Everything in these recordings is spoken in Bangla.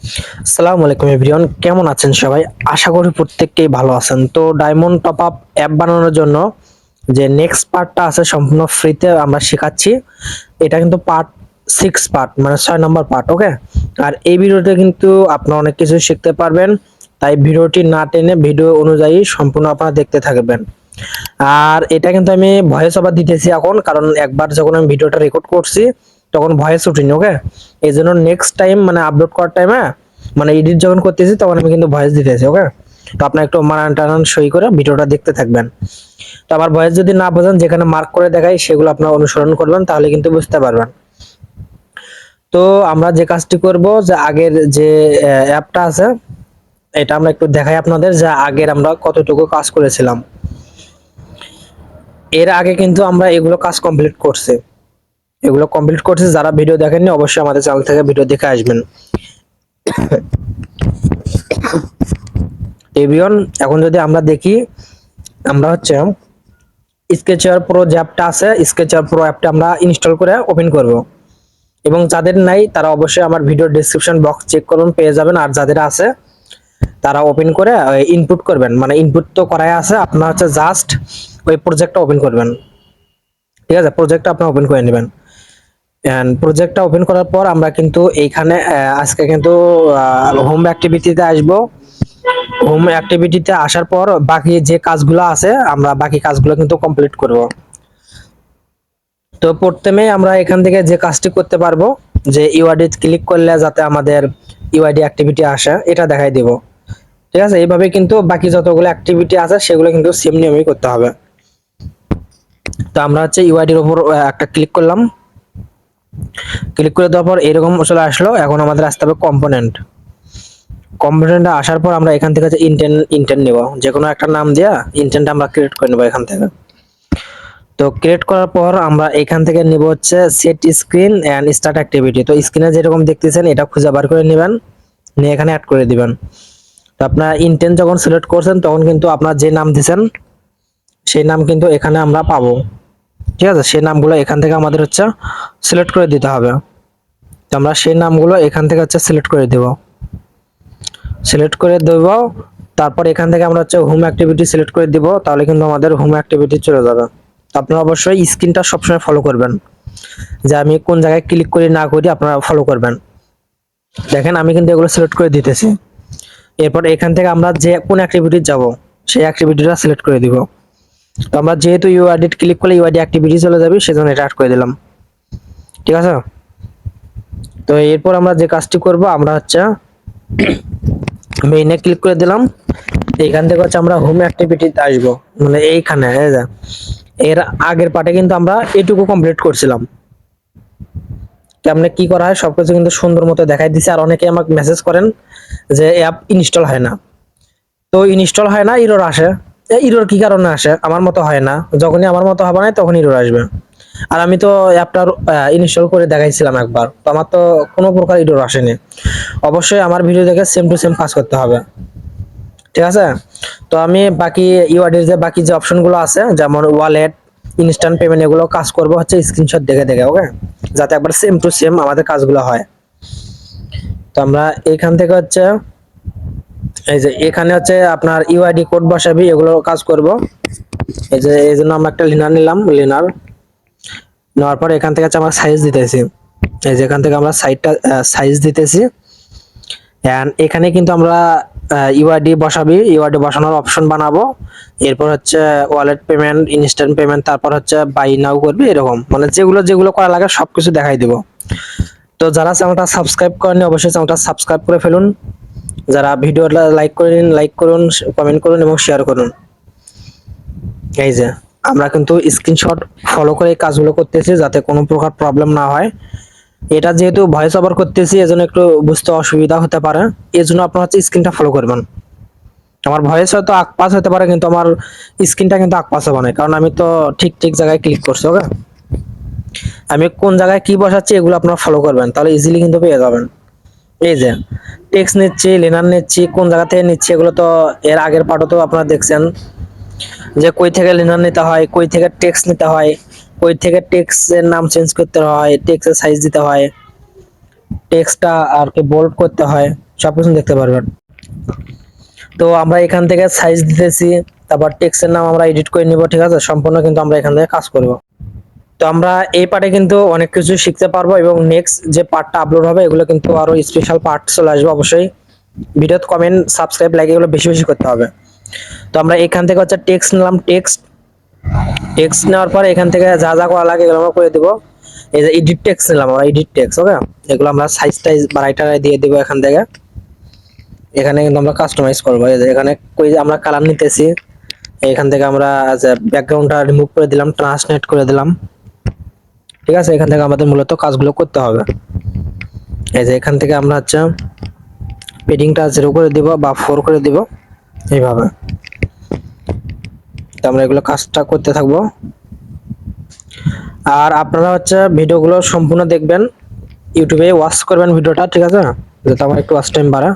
আসসালামু আলাইকুম এভরিওয়ান, কেমন আছেন সবাই? আশা করি প্রত্যেককেই ভালো আছেন। তো ডায়মন্ড টপ আপ অ্যাপ বানানোর জন্য যে নেক্সট পার্টটা আছে সম্পূর্ণ ফ্রিতে আমরা শেখাচ্ছি। এটা কিন্তু পার্ট 6 পার্ট, মানে 6 নম্বর পার্ট। ওকে, আর এই ভিডিওতে কিন্তু আপনারা অনেক কিছু শিখতে পারবেন, তাই ভিডিওটি না টেনে ভিডিও অনুযায়ী সম্পূর্ণ আপনারা দেখতে থাকবেন। আর এটা কিন্তু আমি ভয়েস ওভার দিতেছি এখন, কারণ একবার যখন আমি ভিডিওটা রেকর্ড করছি তখন ভয়েস উঠিনি। ওকে, এই জন্য নেক্সট টাইম মানে আপলোড করার টাইমে মানে এডিট যখন করতেছি তখন আমি কিন্তু ভয়েস দিতেছি। ওকে, তো আপনার একটু মানান টানান সই করে ভিডিওটা দেখতে থাকবেন। তো আমার ভয়েস যদি না বোঝেন, যেখানে মার্ক করে দেখাই সেগুলো আপনারা অনুসরণ করবেন, তাহলে কিন্তু বুঝতে পারবেন। তো আমরা যে কাজটি করব, যে আগের যে অ্যাপটা আছে এটা আমরা একটু দেখাই আপনাদের, যে আগের আমরা কতটুকু কাজ করেছিলাম। এর আগে কিন্তু আমরা এগুলো কাজ কমপ্লিট করছি। যারা ভিডিও দেখেননি অবশ্যই আমাদের চ্যানেল থেকে ভিডিও দেখে আসবেন। এভিয়ন, এখন যদি আমরা দেখি, আমরা হচ্ছে স্কেচার প্রো যে অ্যাপটা আছে, স্কেচার প্রো অ্যাপটা আমরা ইনস্টল করে ওপেন করব। এবং যাদের নাই তারা অবশ্যই আমার ভিডিও ডেসক্রিপশন বক্স চেক করুন, পেয়ে যাবেন। আর যাদের আছে তারা ওপেন করে ইনপুট করবেন, মানে ইনপুট তো করাই আছে, আপনার হচ্ছে জাস্ট ওই প্রজেক্টটা ওপেন করবেন। ঠিক আছে, প্রজেক্টটা আপনারা ওপেন করে নেবেন। এন্ড প্রজেক্টটা ওপেন করার পর আমরা কিন্তু এইখানে আজকে কিন্তু হোম অ্যাক্টিভিটিতে আসবো। হোম অ্যাক্টিভিটিতে আসার পর বাকি যে কাজগুলো আছে আমরা বাকি কাজগুলো কিন্তু কমপ্লিট করব। তো প্রথমে আমরা এখান থেকে যে কাজটি করতে পারবো, যে ইউআইডি ক্লিক করলে যাতে আমাদের ইউআইডি অ্যাক্টিভিটি আসে এটা দেখাই দিব। ঠিক আছে, এইভাবে কিন্তু বাকি যতগুলো অ্যাক্টিভিটি আছে সেগুলো কিন্তু সেম নিয়মেই করতে হবে। তো আমরা হচ্ছে ইউআইডির উপর একটা ক্লিক করলাম। ক্লিক করে দেওয়ার পর এরকম চলে আসলো। এখন আমাদের আসতে হবে কম্পোনেন্টে আসার পর আমরা এখান থেকে হচ্ছে ইন্টেন্ট নেব, যে কোনো একটা নাম দিয়া ইন্টেন্ট আমরা ক্রিয়েট করে নেব এখান থেকে। তো ক্রিয়েট করার পর আমরা এখান থেকে নিব হচ্ছে set screen and start activity. তো স্ক্রিনে যেরকম দেখতেছেন এটা খুঁজে বার করে নেবেন, নিয়ে এখানে অ্যাড করে দিবেন। তো আপনার ইন্টেন্ট যখন সিলেক্ট করছেন তখন কিন্তু আপনার যে নাম দিবেন সেই নাম কিন্তু এখানে আমরা পাবো। ঠিক আছে, সেই নামগুলো এখান থেকে আমাদের হচ্ছে সিলেক্ট করে দিতে হবে। তো আমরা সেই নামগুলো এখান থেকে হচ্ছে সিলেক্ট করে দেব। তারপর এখান থেকে আমরা হচ্ছে হোম অ্যাক্টিভিটি সিলেক্ট করে দিব, তাহলে কিন্তু আমাদের হোম অ্যাক্টিভিটি চলে যাবে। আপনারা অবশ্যই স্ক্রিনটা সবসময় ফলো করবেন, যে আমি কোন জায়গায় ক্লিক করি না করি আপনারা ফলো করবেন। দেখেন আমি কিন্তু এগুলো সিলেক্ট করে দিতেছি। এরপর এখান থেকে আমরা যে কোন অ্যাক্টিভিটি যাব সেই অ্যাক্টিভিটিটা সিলেক্ট করে দিব। তো আমরা যেহেতু ইউআইডি ক্লিক করলে ইউআইডি অ্যাক্টিভিটি চলে যাবে, সেজন্য এটা অ্যাড করে দিলাম। ঠিক আছে, তো এরপর আমরা যে কাজটি করব, আমরা হচ্ছে মেইনে ক্লিক করে দিলাম। এইখান থেকে হচ্ছে আমরা হোম অ্যাক্টিভিটিতে আসবো, মানে এইখানে এই যে এর আগের পার্টে কিন্তু আমরা এটুকু কমপ্লিট করছিলাম। কেমনে কি করা হয় সবকিছু কিন্তু সুন্দর মতো দেখাই দিছি। আর অনেকে আমাকে মেসেজ করেন যে অ্যাপ ইনস্টল হয় না। তো ইনস্টল হয় না, এরর আসে। এরর কি কারণে আসে? আমার মতো হয় না, যখনই আমার মতো হবে না তখন এরর আসবে। আর আমি তো অ্যাপটা ইনস্টল করে দেখাইছিলাম একবার, তো আমার তো কোনো প্রকার এরর আসেনি। অবশ্যই আমার ভিডিও দেখে সেম টু সেম কাজ করতে হবে। ঠিক আছে, তো আমি বাকি ইউআইডির যে বাকি যে অপশনগুলো আছে, যেমন ওয়ালেট, ইনস্ট্যান্ট পেমেন্ট, এগুলো কাজ করব হচ্ছে স্ক্রিনশট দেখে দেখে। ওকে, যাতে একবার সেম টু সেম আমাদের কাজগুলো হয়। তো আমরা এইখান থেকে হচ্ছে এই যে এখানে হচ্ছে আপনার ইউআইডি কোড বসাবি, এগুলো কাজ করব। এই জন্য আমরা একটা লিনার নিলাম। লিনার নেওয়ার পর এখান থেকে হচ্ছে আমরা সাইজ দিতেছি। এই যে এখান থেকে আমরা সাইজ দিতেছি। এন্ড এখানে কিন্তু আমরা ইউআইডি ইউআইডি বসানোর অপশন বানাবো। এরপর হচ্ছে ওয়ালেট পেমেন্ট, ইনস্ট্যান্ট পেমেন্ট, তারপর হচ্ছে বাই নাও করবি, এরকম মানে যেগুলো যেগুলো করা লাগে সবকিছু দেখাই দিব। তো যারা চ্যানেলটা সাবস্ক্রাইব করেননি অবশ্যই চ্যানেলটা সাবস্ক্রাইব করে ফেলুন। যারা ভিডিওটা লাইক করেন লাইক করুন, কমেন্ট করুন এবং শেয়ার করুন। এই যে আমরা কিন্তু স্ক্রিনশট ফলো করে এই কাজগুলো করতেছি যাতে কোনো প্রকার প্রবলেম না হয়। এটা যেহেতু ভয়েস ওভার করতেছি এজন্য একটু বুঝতে অসুবিধা হতে পারে, এজন্য আপনারা হচ্ছে স্ক্রিনটা ফলো করবেন। আমার ভয়েস হয়তো আকপাস হতে পারে, কিন্তু আমার স্ক্রিনটা কিন্তু আকপাস হবে না, কারণ আমি তো ঠিক ঠিক জায়গায় ক্লিক করছি। ওকে, আমি কোন জায়গায় কি বসাচ্ছি এগুলো আপনারা ফলো করবেন, তাহলে ইজিলি কিন্তু পেয়ে যাবেন। এই যে টেক্সট নিচ্ছি, লিনার নিচ্ছি, কোন জায়গা থেকে নিচ্ছি এগুলো তো এর আগের পার্টও তো আপনারা দেখছেন, যে কই থেকে লিনার নিতে হয়, কই থেকে টেক্সট নিতে হয়, কই থেকে টেক্সটের নাম চেঞ্জ করতে হয়, টেক্সটের সাইজ দিতে হয়, টেক্সটটা আর কি বোল্ড করতে হয়। সবকিছু দেখতে পারবেন। তো আমরা এখান থেকে সাইজ দিতেছি, তারপর টেক্সটের নাম আমরা এডিট করে নিব, ঠিক আছে, সম্পূর্ণ কিন্তু আমরা এখান থেকে কাজ করব। তো আমরা এই পার্টে কিন্তু অনেক কিছু শিখতে পারবো এবং নেক্সট যে পার্টটা আপলোড হবে এগুলো কিন্তু আরো স্পেশাল পার্ট চলে আসবে অবশ্যই। ভিডিওতে কমেন্ট, সাবস্ক্রাইব, লাইক এগুলো বেশি বেশি করতে হবে। তো আমরা এখান থেকে হচ্ছে টেক্সট নিলাম, টেক্সট টেক্সট নেওয়ার পরে এখান থেকে যা যা করা লাগে এগুলো আমরা করে দিব। এই যে এডিট টেক্সট নিলাম আমরা, এডিট টেক্সট, ওকে, এগুলো আমরা সাইজ টাইজ বাড়াইটা দিয়ে দিব এখান থেকে। এখানে কিন্তু আমরা কাস্টমাইজ করবো। এই যে এখানে কই আমরা কালার নিতেছি, এখান থেকে আমরা ব্যাকগ্রাউন্ডটা রিমুভ করে দিলাম, ট্রান্সলেট করে দিলাম, ঠিক আছে। এখান থেকে আমাদের মূলত কাজগুলো করতে হবে। এই যে এখান থেকে আমরা হচ্ছে পেডিংটা 0 করে দিব বা 4 করে দিব, এইভাবে। তো আমরা এগুলো কাজটা করতে থাকবো। আর আপনারা হচ্ছে ভিডিওগুলো সম্পূর্ণ দেখবেন, ইউটিউবে ওয়াচ করবেন ভিডিওটা, ঠিক আছে, যাতে আমার একটু ওয়াচ টাইম বাড়ে।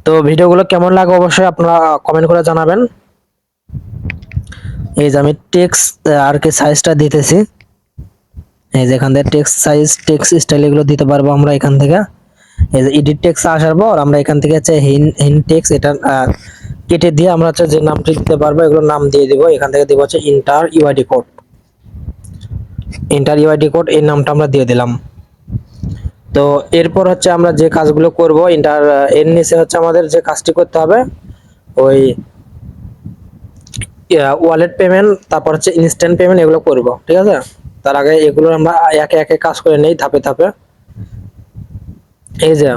তো ভিডিওগুলো কেমন লাগে অবশ্যই আপনারা কমেন্ট করে জানাবেন। এই যে আমি টেক্সট আর কি সাইজটা দিতেছি, এই যে এখান থেকে টেক্সট সাইজ, টেক্সট স্টাইল এগুলো দিতে পারবো আমরা এখান থেকে। এই যে এডিট টেক্সট আসার পর আমরা এখান থেকে হচ্ছে হিন টেক্সট এটা কেটে দিয়ে আমরা হচ্ছে যে নামটি দিতে পারবো এগুলো নাম দিয়ে দিব। এখান থেকে দিব হচ্ছে inter UID code, inter UID code এই নামটা আমরা দিয়ে দিলাম। তো এরপর হচ্ছে আমরা যে কাজগুলো করব, ইন্টার এর নিচে হচ্ছে আমাদের যে কাজটি করতে হবে ওই ওয়ালেট পেমেন্ট, তারপর হচ্ছে ইনস্ট্যান্ট পেমেন্ট এগুলো করব, ঠিক আছে। তার আগে এগুলো আমরা একে একে কাজ করে নেই ধাপে ধাপে। এই যে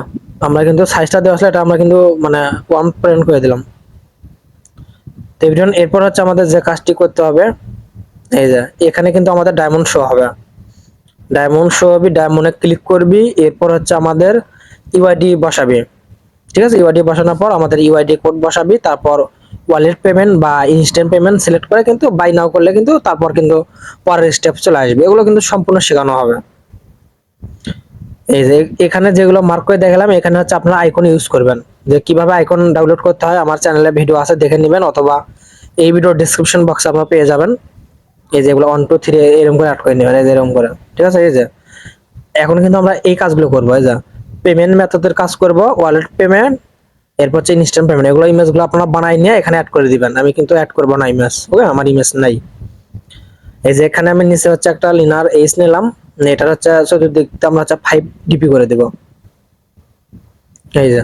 আমরা কিন্তু সাইজটা দেওয়া আছে, এটা আমরা কিন্তু মানে ওয়ান প্রিন্ট করে দিলাম। তো এরপর হচ্ছে আমাদের যে কাজটি করতে হবে, এই যে এখানে কিন্তু আমাদের ডায়মন্ড শো হবে, ডায়মন্ড শো হবে, ডায়মন্ডে ক্লিক করবি, এরপর হচ্ছে আমাদের ইউআইডি বসাবি, ঠিক আছে। ইউআইডি বসানোর পর আমাদের ইউআইডি কোড বসাবি, তারপর ওয়ালেট পেমেন্ট বা ইনস্ট্যান্ট পেমেন্ট সিলেক্ট করে কিন্তু বাই নাও করলে কিন্তু তারপর কিন্তু পরের স্টেপ চলে আসবে। এগুলো কিন্তু সম্পূর্ণ শেখানো হবে। এই যে এখানে যেগুলো মার্ক করে দেখালাম, এখানে হচ্ছে আপনারা আইকন ইউজ করবেন, যে কিভাবে আইকন ডাউনলোড করতে হয় আমার চ্যানেলে ভিডিও আছে, দেখে নেবেন, অথবা এই ভিডিওর ডেসক্রিপশন বক্সে আপনারা পেয়ে যাবেন। এই যে এগুলো 1 2 3 এরকম করে অ্যাড করে নেবেন, এই যে এরকম করে, ঠিক আছে। এই যে এখন কিন্তু আমরা এই কাজগুলো করবো, এই যে পেমেন্ট মেথডের কাজ করব, ওয়ালেট পেমেন্ট, এরপর হচ্ছে ইনস্ট্যান্ট পেমেন্ট। এগুলো ইমেজগুলো আপনারা বানাই নিয়ে এখানে অ্যাড করে দিবেন। আমি কিন্তু অ্যাড করব না ইমেজ, ওকে, আমার ইমেজ নাই। এই যে এখানে আমি নিচে হচ্ছে একটা লিনার এইচ নিলাম, এটা হচ্ছে চতুর্দিকটা আমরা হচ্ছে 5 ডিপি করে দেব। এই যে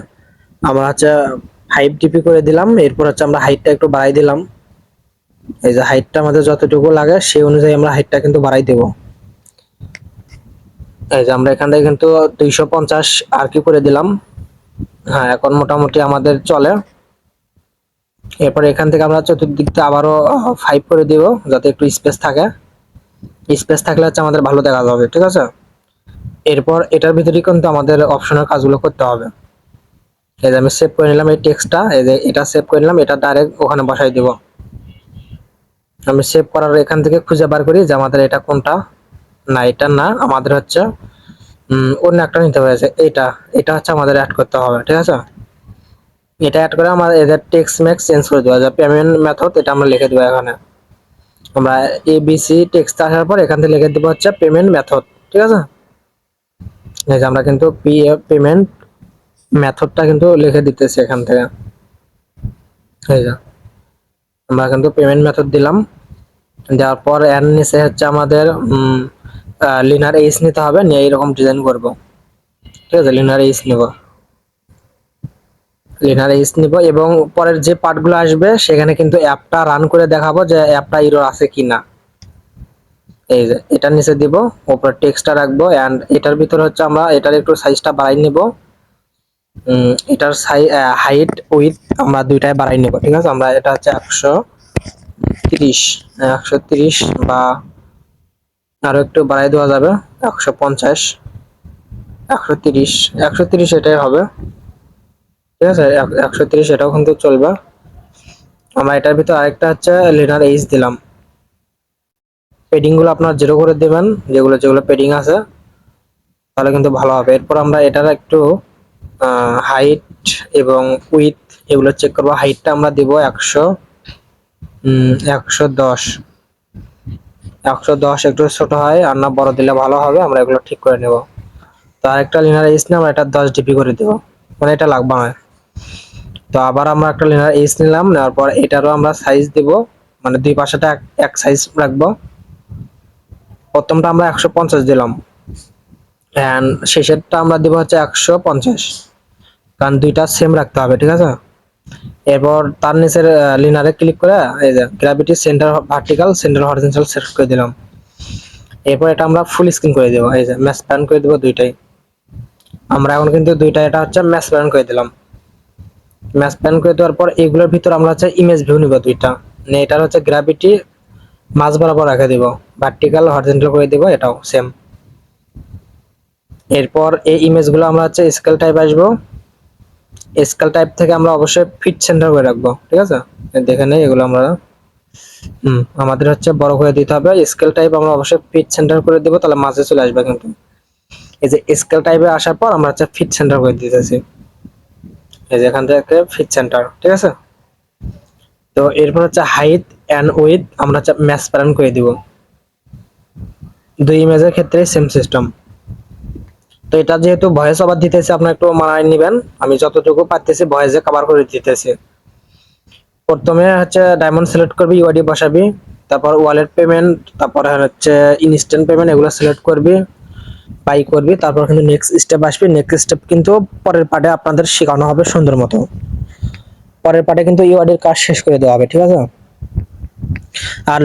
আমরা হচ্ছে 5 ডিপি করে দিলাম। এরপর হচ্ছে আমরা হাইটটা একটু বাড়াই দিলাম। এই যে হাইটটা আমাদের যতটুকু লাগে সেই অনুযায়ী আমরা হাইটটা কিন্তু বাড়াই দেব। এই যে আমরা এখান থেকে কিন্তু 250 আর কি করে দিলাম। হ্যাঁ, এখন মোটামুটি আমাদের চলে। এরপর এখান থেকে আমরা চতুর্দিকটা আবারও 5 করে দিব, যাতে একটু স্পেস থাকে। স্পেস থাকলে হচ্ছে আমাদের ভালো দেখা যাবে, ঠিক আছে। এরপর এটার ভিতরেই কিন্তু আমাদের অপশনের কাজগুলো করতে হবে। এই যে আমি সেভ করে নিলাম এই টেক্সটটা, এই যে এটা সেভ করে নিলাম, এটা ডাইরেক্ট ওখানে বসাই দিব। আমি সেভ করার এখান থেকে খুঁজে বার করি যে আমাদের এটা কোনটা, না এটা না, আমাদের হচ্ছে অন্য একটা নিতে হয়েছে, এটা এটা হচ্ছে আমাদের অ্যাড করতে হবে, ঠিক আছে। এটা অ্যাড করে আমাদের এদের টেক্সট ম্যাক্স চেঞ্জ করে দেওয়া যায়, পেমেন্ট মেথড এটা আমরা লিখে দেবো। এখানে আমরা এবিসি টেক্সট আসার পর এখান থেকে লিখে দেবো হচ্ছে পেমেন্ট মেথড, ঠিক আছে। এই যে আমরা কিন্তু পেমেন্ট মেথডটা কিন্তু লিখে দিতেছি এখান থেকে। এই যে আমরা কিন্তু পেমেন্ট মেথড দিলাম, দেওয়ার পর এর নিচে হচ্ছে আমাদের লিনার এইচ নিতে হবে, নিয়ে এইরকম ডিজাইন করব, ঠিক আছে। লিনার এইচ নিব, লিনার এইচ নিব, এবং পরের যে পার্টগুলো আসবে সেখানে কিন্তু অ্যাপটা রান করে দেখাবো যে অ্যাপটা এরর আছে কিনা। এই যে এটার নিচে দিব, উপরে টেক্সটটা রাখবো, এন্ড এটার ভিতরে হচ্ছে আমরা এটার একটু সাইজটা বাড়াই নিব। এটার হাইট উইথ আমরা দুইটাই বাড়াই নেব, ঠিক আছে। আমরা এটা হচ্ছে 130 130 বা আরো একটু বাড়াই দেওয়া যাবে, 150 130 130 এটাই হবে, ঠিক আছে। 130 এটাও কিন্তু চলবে। আমরা এটার ভিতর আরেকটা হচ্ছে লিনার এইচ দিলাম। পেডিং গুলো আপনার 0 করে দেবেন, যেগুলো যেগুলো পেডিং আছে, তাহলে কিন্তু ভালো হবে। এরপর আমরা এটার একটু হাইট এবং উইথ এগুলো চেক করবো। হাইটটা আমরা দিব 110 110, একটু ছোট হয় আর না বড় দিলে ভালো হবে, আমরা এগুলো ঠিক করে নেব। তো আরেকটা লিনার এইচ নিয়ে আমরা এটা 10 ডিপি করে দেব। মানে এটা লাগবে না। তো আবার আমরা একটা লিনার এইচ নিলাম, নেওয়ার পর এটারও আমরা সাইজ দিব, মানে দুই পাশেটা এক সাইজ রাখবো। প্রথমটা আমরা 150 দিলাম, এন্ড শেষেরটা আমরা দিব হচ্ছে 150, কারণ দুইটা সেম রাখতে হবে, ঠিক আছে। এরপর তার নিচের লিনারে ক্লিক করে এই যে gravity centre vertical centre horizontal set করে দিলাম। এরপর এটা আমরা ফুল স্ক্রিন করে দেবো, এই যে ম্যাচ প্যান করে দেবো দুইটাই। আমরা এখন কিন্তু দুইটা এটা হচ্ছে ম্যাচ প্যান করে দিলাম। ম্যাচ প্যান করে দেওয়ার পর এগুলোর ভিতর আমরা হচ্ছে ইমেজ ভিউ নিব দুইটা, মানে এটার হচ্ছে গ্র্যাভিটি মাঝ বরাবর রেখে দিব, ভার্টিক্যাল হরিজন্টাল করে দিব, এটাও সেম। এরপর এই ইমেজগুলো আমরা হচ্ছে স্কেল টাইপ আসবো, স্কেল টাইপ থেকে আমরা অবশ্যই ফিট সেন্টার করে রাখবো, ঠিক আছে। দেখে নেই এগুলো আমরা আমাদের হচ্ছে বড় করে দিতে হবে। স্কেল টাইপ আমরা অবশ্যই ফিট সেন্টার করে দেবো, তাহলে মাঝে চলে আসবে। কিন্তু এই যে স্কেল টাইপে আসার পর আমরা হচ্ছে ফিট সেন্টার করে দিতেছি, এই যে এখান থেকে ফিট সেন্টার, ঠিক আছে। তো এরপর হচ্ছে হাইট এন্ড উইথ আমরা হচ্ছে ম্যাচ প্যাটার্ন করে দিব, দুই ইমেজের ক্ষেত্রে সেম সিস্টেম। তো এটা যেহেতু ভয়েস ওভার দিতেছি, আপনারা একটু মানায় নেবেন, আমি যতটুকু পারতেছি ভয়েসে কভার করে দিতেছি। প্রথমে হচ্ছে ডায়মন্ড সিলেক্ট করবি, ইউআইডি বসাবি, তারপর ওয়ালেট পেমেন্ট, তারপর হচ্ছে ইনস্ট্যান্ট পেমেন্ট, এগুলো সিলেক্ট করবি, বাই করবি। তারপর কিন্তু নেক্সট স্টেপ আসবে, নেক্সট স্টেপ কিন্তু পরের পার্টে আপনাদের শেখানো হবে সুন্দর মতো। পরের পার্টে কিন্তু ইউআইডির কাজ শেষ করে দেওয়া হবে, ঠিক আছে। আর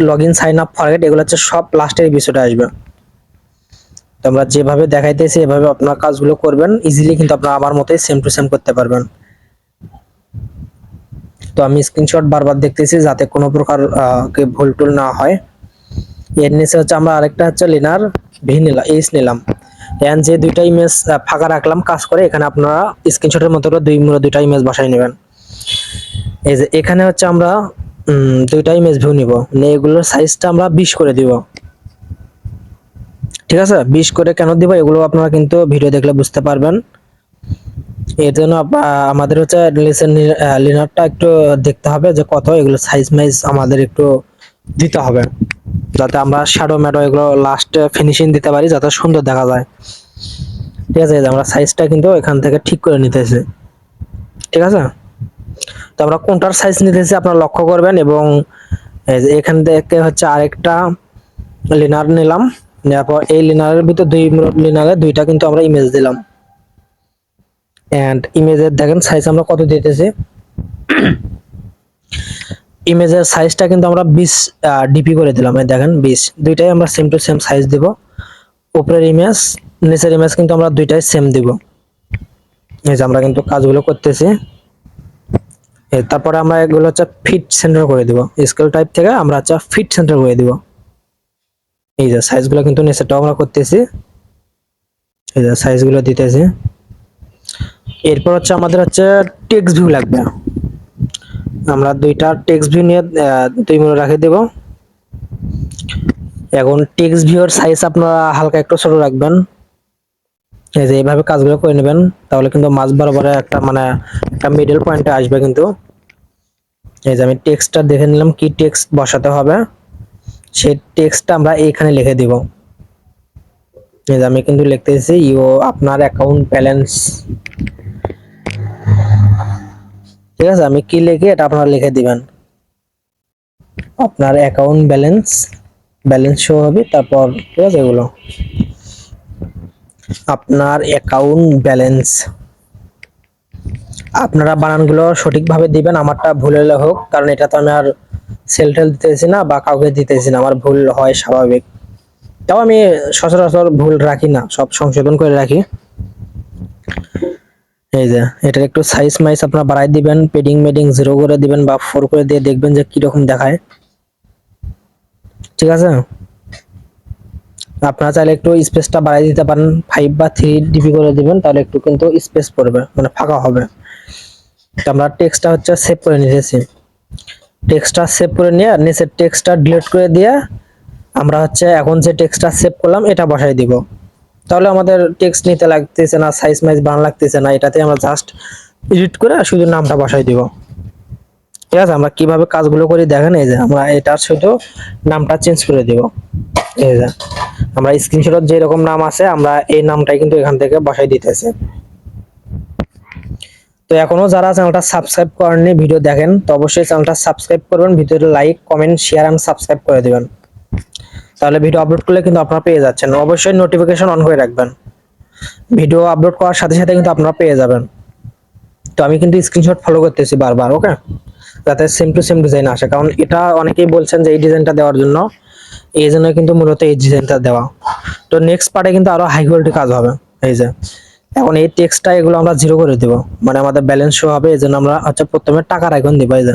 লগইন সাইন আপ ফরগেট এগুলো হচ্ছে সব লাস্টের বিষয়টা আসবে। তোমরা যেভাবে দেখাইতেছি এভাবে আপনারা কাজগুলো করবেন, ইজিলি কিন্তু আপনারা আমার মতোই সেম টু সেম করতে পারবেন। তো আমি স্ক্রিনশট বারবার দেখতেছি যাতে কোনো প্রকার ভুল টুল না হয়। এর নিচে হচ্ছে আমরা আরেকটা হচ্ছে লিনার ভি নিলাম, এইচ নিলাম, এন্ড যে দুইটা ইমেজ ফাঁকা রাখলাম কাজ করে, এখানে আপনারা স্ক্রিনশটের মতো করে দুইটা ইমেজ বসাই নেবেন। এই যে এখানে হচ্ছে আমরা দুইটা ইমেজ ভিউ নিব, মানে এগুলোর সাইজটা আমরা 20 করে দিব, ঠিক আছে। 20 করে কেন দিব এগুলো আপনারা কিন্তু ভিডিও দেখলে বুঝতে পারবেন। এর জন্য আমাদের হচ্ছে লিনারটা একটু দেখতে হবে যে কত, এগুলো সাইজ মাইজ আমাদের একটু দিতে হবে, যাতে আমরা শ্যাডো ম্যাডো এগুলো লাস্টে ফিনিশিং দিতে পারি, যাতে সুন্দর দেখা যায়, ঠিক আছে। আমরা সাইজটা কিন্তু এখান থেকে ঠিক করে নিতেছি, ঠিক আছে। তো আমরা কোনটার সাইজ নিতেছি আপনারা লক্ষ্য করবেন। এবং এখান থেকে হচ্ছে আরেকটা লিনার নিলাম, নেওয়ার পর এই লিনারের ভিতর লিনারে দুইটা কিন্তু আমরা ইমেজ দিলাম, এন্ড ইমেজের দেখেন সাইজ আমরা কত দিতেছি। ইমেজের সাইজটা কিন্তু আমরা 20 ডিপি করে দিলাম, এই দেখেন 20, দুইটাই আমরা সেম টু সেম সাইজ দিব। উপরের ইমেজ নিচের ইমেজ কিন্তু আমরা দুইটাই সেম দিব। এই যে আমরা কিন্তু কাজগুলো করতেছি। তারপরে আমরা এগুলো হচ্ছে ফিট সেন্টার করে দিব, স্কেল টাইপ থেকে আমরা হচ্ছে ফিট সেন্টার করে দিব। এই যে সাইজগুলো কিন্তু নিচেরটাও আমরা করতেছি, এই যে সাইজগুলো দিতেছি। এরপর হচ্ছে আমাদের হচ্ছে টেক্সট ভিউ লাগবে, আমরা দুইটা টেক্সট ভিউ নিয়ে দুই মিনিট রেখে দেব। এখন টেক্সট ভিউর সাইজ আপনারা হালকা একটু ছোট রাখবেন, এই যে এইভাবে কাজগুলো করে নেবেন, তাহলে কিন্তু মাঝ বরাবর একটা মানে একটা মিডল পয়েন্টে আসবে। কিন্তু এই যে আমি টেক্সটটা দেখে নিলাম কি টেক্সট বসাতে হবে, সেই টেক্সটটা আমরা এখানে লিখে দিব। এই যে আমি কিন্তু লিখতেছি আপনার অ্যাকাউন্ট ব্যালেন্স, ঠিক আছে। আমি কি লিখি এটা আপনারা লিখে দিবেন, আপনার অ্যাকাউন্ট ব্যালেন্স শো হবে, তারপর ঠিক আছে এগুলো আপনার অ্যাকাউন্ট ব্যালেন্স। আপনারা বানানগুলো সঠিকভাবে দিবেন, আমারটা ভুল হলে হোক, কারণ এটা তো আমি আর সেল টেল দিতেছি না বা কাউকে দিতেছি না, আমার ভুল হয় স্বাভাবিক। তাও আমি সচরাচর ভুল রাখি না, সব সংশোধন করে রাখি। এই যে এটার একটু সাইজ মাইজ আপনারা বাড়াই দিবেন, পেডিং মেডিং 0 করে দিবেন বা 4 করে দিয়ে দেখবেন যে কিরকম দেখায়, ঠিক আছে। আপনারা চাইলে একটু স্পেসটা বাড়াই দিতে পারেন, 5 বা 3 ডিবি করে দিবেন, তাহলে একটু কিন্তু স্পেস পড়বে, মানে ফাঁকা হবে। তো আমরা টেক্সটটা হচ্ছে সেভ করে নিয়েছি, টেক্সটটা সেভ করে নিয়ে নিচের টেক্সটটা ডিলিট করে দিয়ে আমরা হচ্ছে এখন যে টেক্সটটা সেভ করলাম এটা বসাই দিব। তাহলে আমাদের টেক্সট নিতে লাগতেছে না, সাইজ মাইজ বানানো লাগতেছে না, এটাতে আমরা জাস্ট এডিট করে শুধু নামটা বসাই দিব, ঠিক আছে। আমরা কিভাবে কাজগুলো করি দেখেন, এই যে আমরা এটার শুধু নামটা চেঞ্জ করে দিব। এই যে আমরা স্ক্রিনশটে যে রকম নাম আছে আমরা এই নামটাই কিন্তু এখান থেকে বসাই দিতেছি। তো এখনো যারা চ্যানেলটা সাবস্ক্রাইব করেননি ভিডিও দেখেন, তো অবশ্যই চ্যানেলটা সাবস্ক্রাইব করবেন, ভিডিওতে like comment share and subscribe করে দিবেন। তাহলে ভিডিও আপলোড করলে কিন্তু আপনারা পেয়ে যাচ্ছেন। অবশ্যই নোটিফিকেশন অন করে রাখবেন, ভিডিও আপলোড করার সাথে সাথে কিন্তু আপনারা পেয়ে যাবেন। তো আমি কিন্তু স্ক্রিনশট ফলো করতেছি বারবার, ওকে, যাতে সেম টু সেম ডিজাইন আসে, কারণ এটা অনেকেই বলছেন যে এই ডিজাইনটা দেওয়ার জন্য, এই জন্য কিন্তু মূলত এই ডিজাইনটা দেওয়া। তো নেক্সট পার্টে কিন্তু আরো হাই কোয়ালিটি কাজ হবে। এই যে এখন এই টেক্সটটা এগুলো আমরা জিরো করে দিব, মানে আমাদের ব্যালেন্স শো হবে। এই জন্য আমরা আচ্ছা প্রথমে টাকার আইকন দিব। এই যে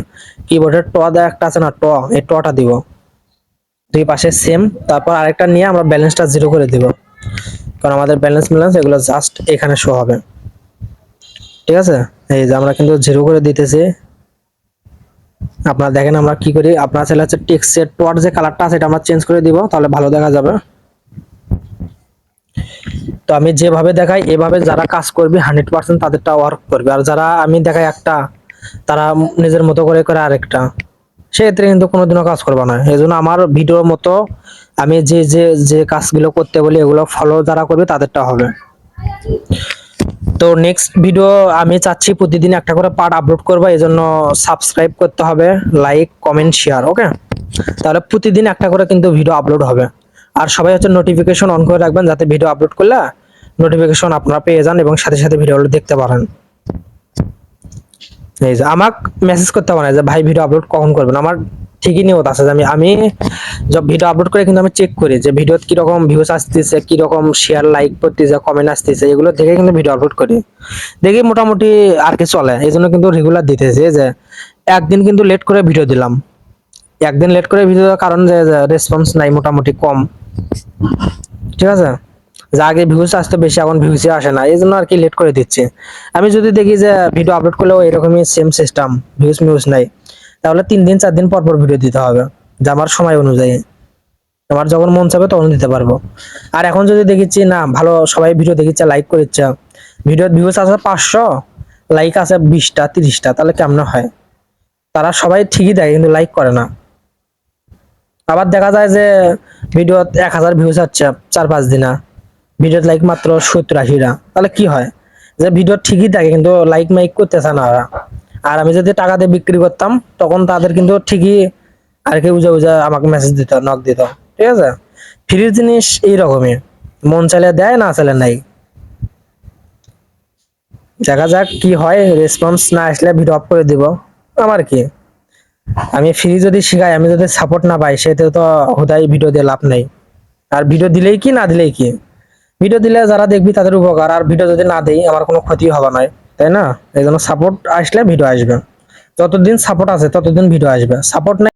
কিবোর্ডের ট দেওয়া একটা আছে না, ট, এই টটা দিব দুই পাশে সেম, তারপর আরেকটা নিয়ে আমরা ব্যালেন্সটা জিরো করে দিব, কারণ আমাদের ব্যালেন্স এগুলো জাস্ট এখানে শো হবে। ঠিক আছে, এই যে আমরা কিন্তু জিরো করে দিতেছি। আপনারা দেখেন আমরা কি করি, আপনারা চাইলে হচ্ছে টেক্সটের টর যে কালারটা আছে এটা আমরা চেঞ্জ করে দিব, তাহলে ভালো দেখা যাবে। তো আমি যেভাবে দেখাই এভাবে যারা কাজ করবে 100% তাদেরটা ওয়ার্ক করবে, আর যারা আমি দেখাই একটা, তারা নিজের মতো করে করে আরেকটা, সেক্ষেত্রে কিন্তু কোনোদিনও কাজ করবে না। এই জন্য আমার ভিডিওর মতো আমি যে যে যে কাজগুলো করতে বলি এগুলো ফলো যারা করবে তাদেরটা হবে। তো নেক্সট ভিডিও আমি চাচ্ছি প্রতিদিন একটা করে পার্ট আপলোড করবো, এই জন্য সাবস্ক্রাইব করতে হবে, লাইক কমেন্ট শেয়ার, ওকে। তাহলে প্রতিদিন একটা করে কিন্তু ভিডিও আপলোড হবে। আর সবাই হচ্ছে নোটিফিকেশন অন করে রাখবেন, যাতে ভিডিও আপলোড করলে নোটিফিকেশন আপনারা পেয়ে যান এবং সাথে সাথে ভিডিওগুলো দেখতে পারেন। এই যে আমাকে মেসেজ করতে হবে না যে ভাই ভিডিও আপলোড কখন করবেন, আমার ঠিকই নিয়ত আছে যে আমি যব ভিডিও আপলোড করে কিন্তু আমি চেক করি যে ভিডিওত কিরকম ভিউজ আসতেছে, কিরকম শেয়ার লাইক করতেছে কমেন্ট আসতেছে, এগুলো দেখে কিন্তু ভিডিও আপলোড করি, দেখি মোটামুটি আর কি চলে। এই জন্য কিন্তু রেগুলার দিতেছি। যে একদিন কিন্তু লেট করে ভিডিও দিলাম, একদিন লেট করে ভিডিও দেওয়ার কারণ যে রেসপন্স নাই, মোটামুটি কম। ঠিক আছে, যা আগে ভিউজ আসতে বেশি, এখন ভিউজই আসে না, এই জন্য আর কি লেট করে দিচ্ছে। আমি যদি দেখি যে ভিডিও আপলোড করলেও এরকমই সেম সিস্টেম, ভিউজ নাই, তাহলে 3 দিন 4 দিন পর পর ভিডিও দিতে হবে, যে আমার সময় অনুযায়ী আমার যখন মন চাবে তখন দিতে পারবো। আর এখন যদি দেখিচ্ছি না ভালো সবাই ভিডিও দেখিচ্ছে লাইক করিচ্ছে, ভিডিওর ভিউজ আছে 500, লাইক আছে 20টা 30টা, তাহলে কেমন হয়? তারা সবাই ঠিকই দেয় কিন্তু লাইক করে না। আবার দেখা যায় যে ভিডিও 1000 ভিউজ হচ্ছে 4-5 দিনা, ভিডিওর লাইক মাত্র 70-80টা, তাহলে কি হয়? যে ভিডিও ঠিকই থাকে কিন্তু লাইক মাইক করতেছে না ওরা। আর আমি যদি টাকা দিয়ে বিক্রি করতাম তখন তাদের কিন্তু ঠিকই আর কি উজা উজা আমাকে মেসেজ দিত, নক দিত। ঠিক আছে, ফ্রির জিনিস এইরকমই, মন চাইলে দেয়, না চাইলে নাই। দেখা যাক কি হয়, রেসপন্স না আসলে ভিডিও অফ করে দিব। আমার কি, আমি ফ্রি যদি শিখাই, আমি যদি সাপোর্ট না পাই, সেটা তো হুদাই ভিডিও দিয়ে লাভ নাই। আর ভিডিও দিলেই কি না দিলেই কি, ভিডিও দিলে যারা দেখবি তাদের উপকার, আর ভিডিও যদি না দেই আমার কোনো ক্ষতি হবে না, তাই না? এই জন্য সাপোর্ট আসলে ভিডিও আসবে, যতদিন সাপোর্ট আছে ততদিন ভিডিও আসবে, সাপোর্ট